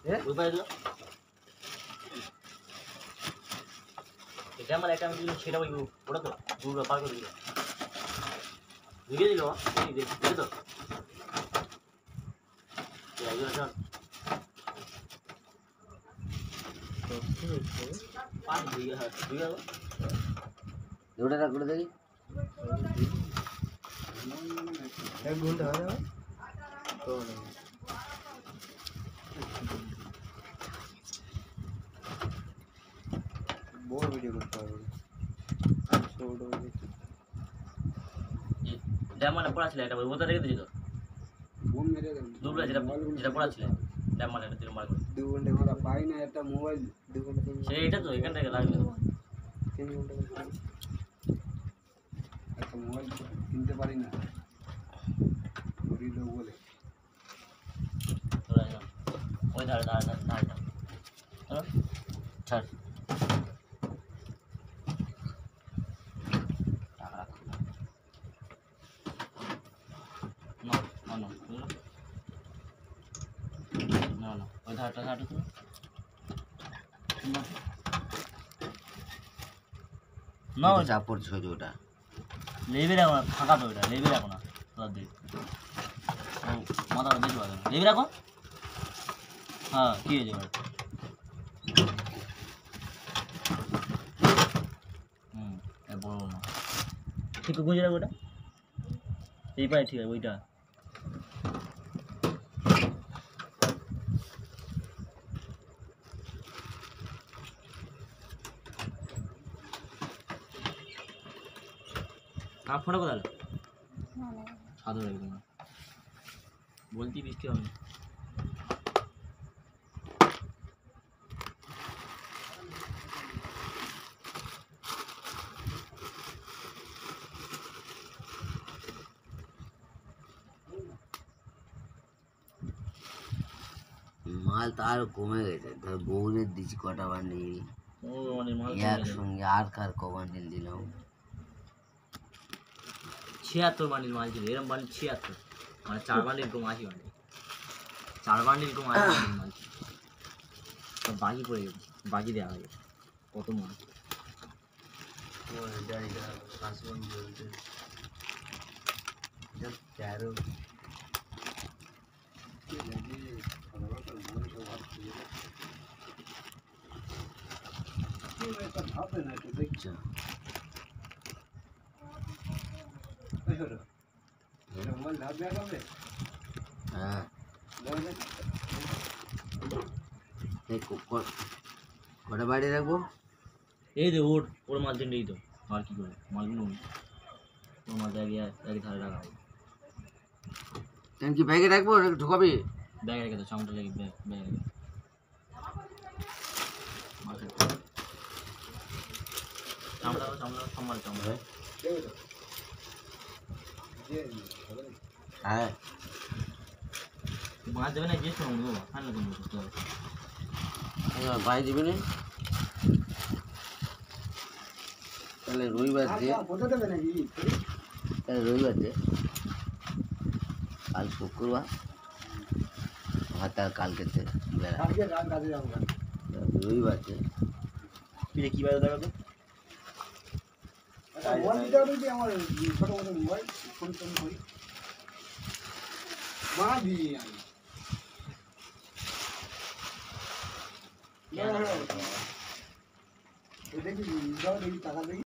ওই পারে দিল এটা আমার একটা আমি সেটা ওই ওটা তো দূর পার করে দিল ঢুকে দিল দেখি তো ওটা করে দেখি এক ঘন্টা হয়ে যাবে তো বড় ভিডিও করতে হবে ছোট ড্যামানে পড়া ছিল একটা ওটা রেখে দিয়েছিল বোম মেরে দেন দুটো যেটা পড়া ছিল ড্যামানে একটা দিন মার করে 2 ঘন্টা আমরা পাই না একটা মোবাইল 2 ঘন্টা 3 সেই এটা তো এখান থেকে লাগবে ঘন্টা একটা মোবাইল কিনতে পারি না গরিব লোক বলে ওই ধারে ছাড় না ওই ধারটা তো না ওই চাপ পড়ছে ওটা লেবে রাখো না ফাঁকা তো ওইটা লেবে রাখো না তোর দিক মাথাটা দেখতে পাবে লেবে রাখো হ্যাঁ কি হয়েছে এবার বড় না ঠিক গুঁজে রাখো ওটা এই পায়ে ঠিক আছে ওইটা आप फोन कोথায় সাধু একদম বলতি বৃষ্টি হবে মাল তো আর কমে গেছে ধর বউদের দিচ্ছি কটা বান্ডিল ও মানে মাল একসঙ্গে আর কার ক বান্ডিল দিলাম 76 বান্ডিল মাল ছিল এরকম বান্ডিল 76 মানে 4 বান্ডিল কম 80 বান্ডিল 4 বান্ডিল কম 80 বান্ডিল মাল সব বাকি পড়ে গেছে বাকি দেওয়া হয়ে গেছে কত মাল হবে না তো দেখছো মোবাইল ধার দেওয়া যাবে হ্যাঁ কটা বাড়ি রাখবো এই যে ওর মাল তিনটেই তো আর কি করে মালগুলো ওর মাল জায়গায় এক ধারে রাখা হবে কি ব্যাগে রাখবো ঢোকাবি ব্যাগে রেখে তো চামটা লেগে ব্যাগে রেখে চামড়া সম্মান চামড়া হ্যাঁ মাছ দেবে না যে শোনো বাবা ফাইনাল করে করতে হবে ভাই দিবি না তাহলে রবিবার দিয়ে তাহলে রবিবার দিয়ে কাল শুক্রবার তার কালকে রবিবার দিয়ে পিঠে কী বাজে দেখাতো আমার ছোট মতো মোবাইল ফোন টোন করি মা দিই আমি দেখি টাকা দেখি